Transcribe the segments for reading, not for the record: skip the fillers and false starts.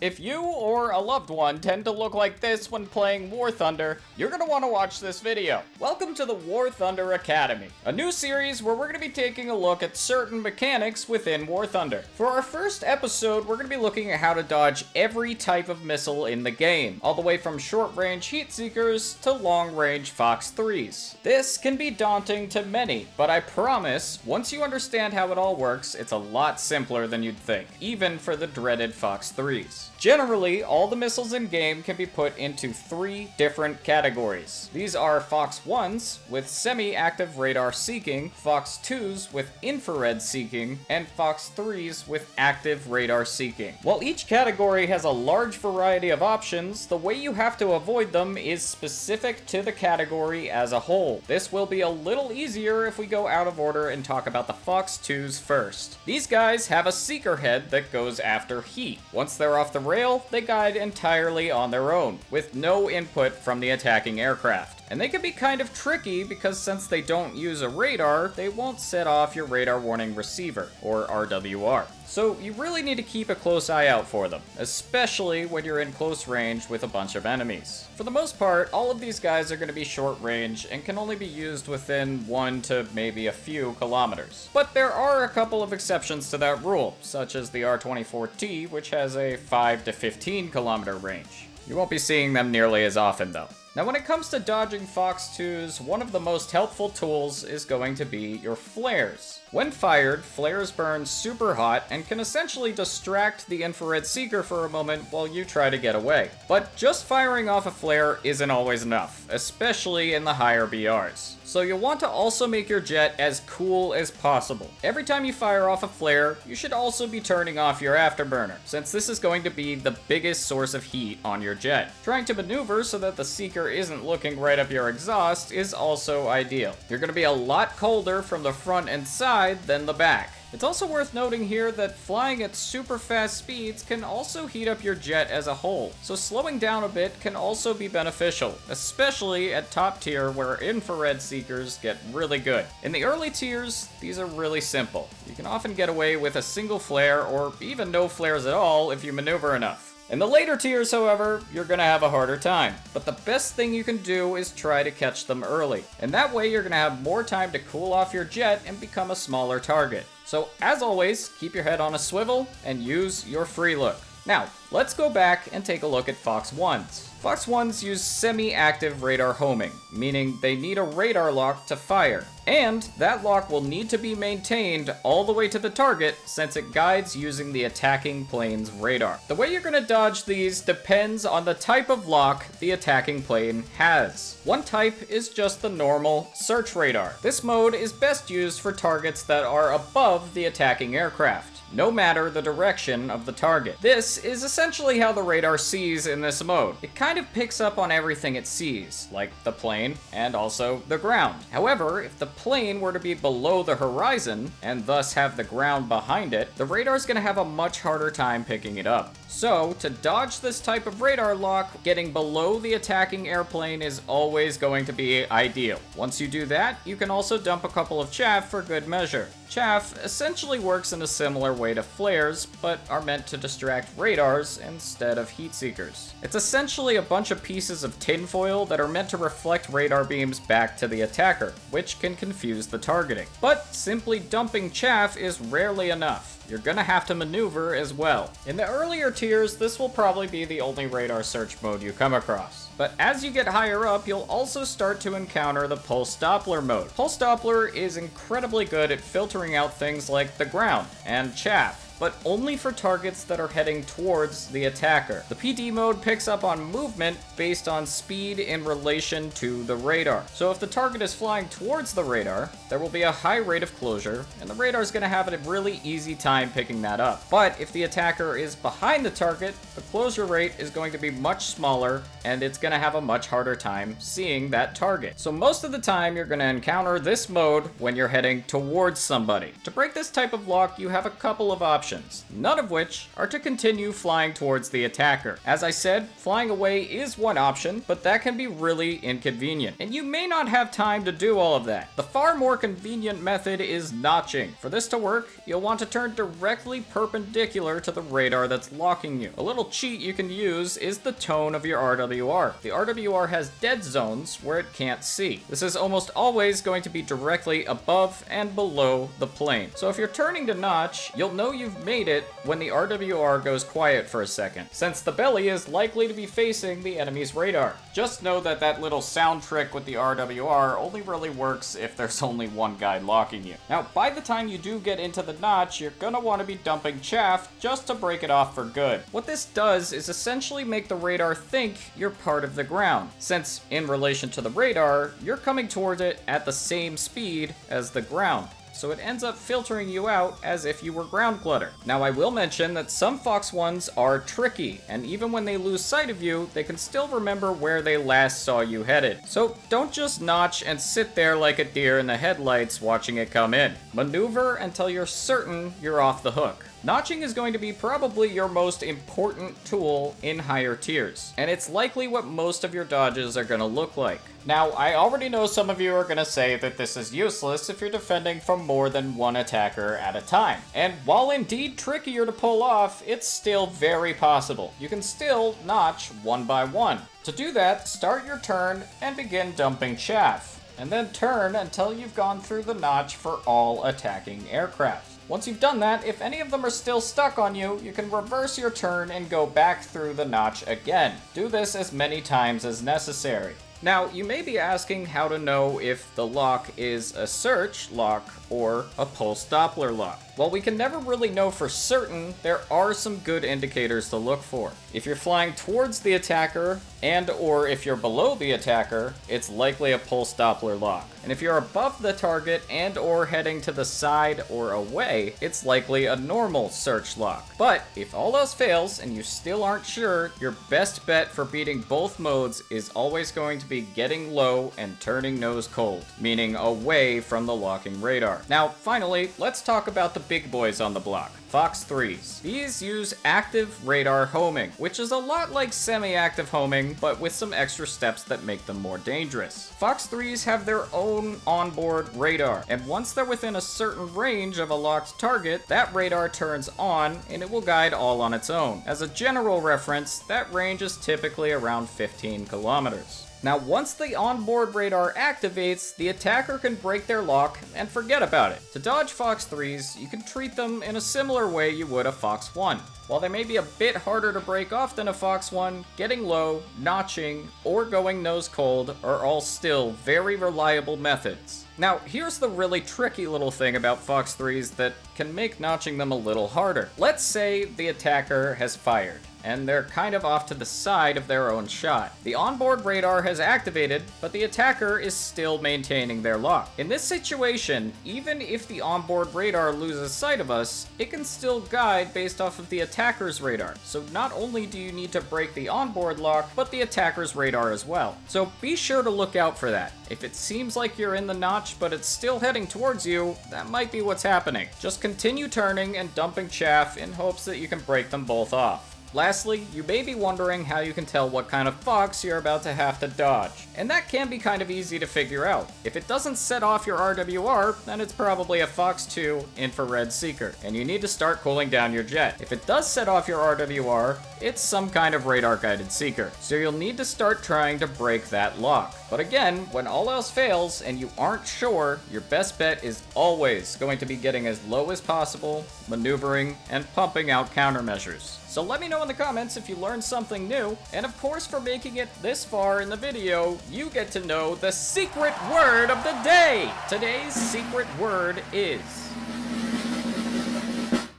If you or a loved one tend to look like this when playing War Thunder, you're going to want to watch this video. Welcome to the War Thunder Academy, a new series where we're going to be taking a look at certain mechanics within War Thunder. For our first episode, we're going to be looking at how to dodge every type of missile in the game, all the way from short-range heatseekers to long-range Fox 3s. This can be daunting to many, but I promise, once you understand how it all works, it's a lot simpler than you'd think, even for the dreaded Fox 3s. Generally, all the missiles in game can be put into 3 different categories. These are Fox 1s with semi-active radar seeking, Fox 2s with infrared seeking, and Fox 3s with active radar seeking. While each category has a large variety of options, the way you have to avoid them is specific to the category as a whole. This will be a little easier if we go out of order and talk about the Fox 2s first. These guys have a seeker head that goes after heat. Once they're off the rail, they guide entirely on their own, with no input from the attacking aircraft. And they can be kind of tricky because since they don't use a radar, they won't set off your radar warning receiver, or RWR. So you really need to keep a close eye out for them, especially when you're in close range with a bunch of enemies. For the most part, all of these guys are going to be short range and can only be used within 1 to maybe a few kilometers. But there are a couple of exceptions to that rule, such as the R-24T, which has a 5 to 15 kilometer range. You won't be seeing them nearly as often though. Now when it comes to dodging Fox 2s, one of the most helpful tools is going to be your flares. When fired, flares burn super hot and can essentially distract the infrared seeker for a moment while you try to get away. But just firing off a flare isn't always enough, especially in the higher BRs. So you'll want to also make your jet as cool as possible. Every time you fire off a flare, you should also be turning off your afterburner, since this is going to be the biggest source of heat on your jet. Trying to maneuver so that the seeker isn't looking right up your exhaust is also ideal. You're going to be a lot colder from the front and side than the back. It's also worth noting here that flying at super fast speeds can also heat up your jet as a whole, so slowing down a bit can also be beneficial, especially at top tier where infrared seekers get really good. In the early tiers, these are really simple. You can often get away with a single flare or even no flares at all if you maneuver enough. In the later tiers, however, you're gonna have a harder time. But the best thing you can do is try to catch them early. And that way you're gonna have more time to cool off your jet and become a smaller target. So as always, keep your head on a swivel and use your free look. Now, let's go back and take a look at Fox 1s. Fox 1s use semi-active radar homing, meaning they need a radar lock to fire. And that lock will need to be maintained all the way to the target since it guides using the attacking plane's radar. The way you're going to dodge these depends on the type of lock the attacking plane has. One type is just the normal search radar. This mode is best used for targets that are above the attacking aircraft, no matter the direction of the target. This is essentially how the radar sees in this mode. It kind of picks up on everything it sees, like the plane and also the ground. However, if the plane were to be below the horizon, and thus have the ground behind it, the radar's gonna have a much harder time picking it up. So, to dodge this type of radar lock, getting below the attacking airplane is always going to be ideal. Once you do that, you can also dump a couple of chaff for good measure. Chaff essentially works in a similar way to flares, but are meant to distract radars instead of heat seekers. It's essentially a bunch of pieces of tinfoil that are meant to reflect radar beams back to the attacker, which can confuse the targeting. But simply dumping chaff is rarely enough. You're gonna have to maneuver as well. In the earlier tiers, this will probably be the only radar search mode you come across. But as you get higher up, you'll also start to encounter the Pulse Doppler mode. Pulse Doppler is incredibly good at filtering out things like the ground and chaff, but only for targets that are heading towards the attacker. The PD mode picks up on movement based on speed in relation to the radar. So if the target is flying towards the radar, there will be a high rate of closure, and the radar is going to have a really easy time picking that up. But if the attacker is behind the target, the closure rate is going to be much smaller, and it's going to have a much harder time seeing that target. So most of the time, you're going to encounter this mode when you're heading towards somebody. To break this type of lock, you have a couple of options options, none of which are to continue flying towards the attacker. As I said, flying away is one option, but that can be really inconvenient, and you may not have time to do all of that. The far more convenient method is notching. For this to work, you'll want to turn directly perpendicular to the radar that's locking you. A little cheat you can use is the tone of your RWR. The RWR has dead zones where it can't see. This is almost always going to be directly above and below the plane. So if you're turning to notch, you'll know you've made it when the RWR goes quiet for a second, since the belly is likely to be facing the enemy's radar. Just know that that little sound trick with the RWR only really works if there's only one guy locking you. Now, by the time you do get into the notch, you're gonna want to be dumping chaff just to break it off for good. What this does is essentially make the radar think you're part of the ground, since in relation to the radar, you're coming towards it at the same speed as the ground. So it ends up filtering you out as if you were ground clutter. Now, I will mention that some Fox 1s are tricky, and even when they lose sight of you, they can still remember where they last saw you headed. So don't just notch and sit there like a deer in the headlights watching it come in. Maneuver until you're certain you're off the hook. Notching is going to be probably your most important tool in higher tiers, and it's likely what most of your dodges are going to look like. Now, I already know some of you are going to say that this is useless if you're defending from more than one attacker at a time. And while indeed trickier to pull off, it's still very possible. You can still notch one by one. To do that, start your turn and begin dumping chaff, and then turn until you've gone through the notch for all attacking aircraft. Once you've done that, if any of them are still stuck on you, you can reverse your turn and go back through the notch again. Do this as many times as necessary. Now, you may be asking how to know if the lock is a search lock or a pulse Doppler lock. While we can never really know for certain, there are some good indicators to look for. If you're flying towards the attacker and/or if you're below the attacker, it's likely a pulse Doppler lock. And if you're above the target and/or heading to the side or away, it's likely a normal search lock. But if all else fails and you still aren't sure, your best bet for beating both modes is always going to be getting low and turning nose cold, meaning away from the locking radar. Now, finally, let's talk about the big boys on the block. Fox 3s. These use active radar homing, which is a lot like semi-active homing, but with some extra steps that make them more dangerous. Fox 3s have their own onboard radar, and once they're within a certain range of a locked target, that radar turns on and it will guide all on its own. As a general reference, that range is typically around 15 kilometers. Now, once the onboard radar activates, the attacker can break their lock and forget about it. To dodge Fox 3s, you can treat them in a similar way you would a Fox 1. While they may be a bit harder to break off than a Fox 1, getting low, notching, or going nose cold are all still very reliable methods. Now, here's the really tricky little thing about Fox 3s that can make notching them a little harder. Let's say the attacker has fired, and they're kind of off to the side of their own shot. The onboard radar has activated, but the attacker is still maintaining their lock. In this situation, even if the onboard radar loses sight of us, it can still guide based off of the attacker's radar. So not only do you need to break the onboard lock, but the attacker's radar as well. So be sure to look out for that. If it seems like you're in the notch, but it's still heading towards you, that might be what's happening. Just continue turning and dumping chaff in hopes that you can break them both off. Lastly, you may be wondering how you can tell what kind of fox you're about to have to dodge, and that can be kind of easy to figure out. If it doesn't set off your RWR, then it's probably a Fox 2 infrared seeker, and you need to start cooling down your jet. If it does set off your RWR, it's some kind of radar-guided seeker, so you'll need to start trying to break that lock. But again, when all else fails and you aren't sure, your best bet is always going to be getting as low as possible, maneuvering, and pumping out countermeasures. So let me know in the comments if you learned something new, and of course for making it this far in the video, you get to know the secret word of the day! Today's secret word is...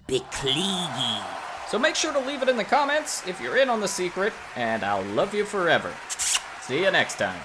Bekleegi. So make sure to leave it in the comments if you're in on the secret, and I'll love you forever. See you next time.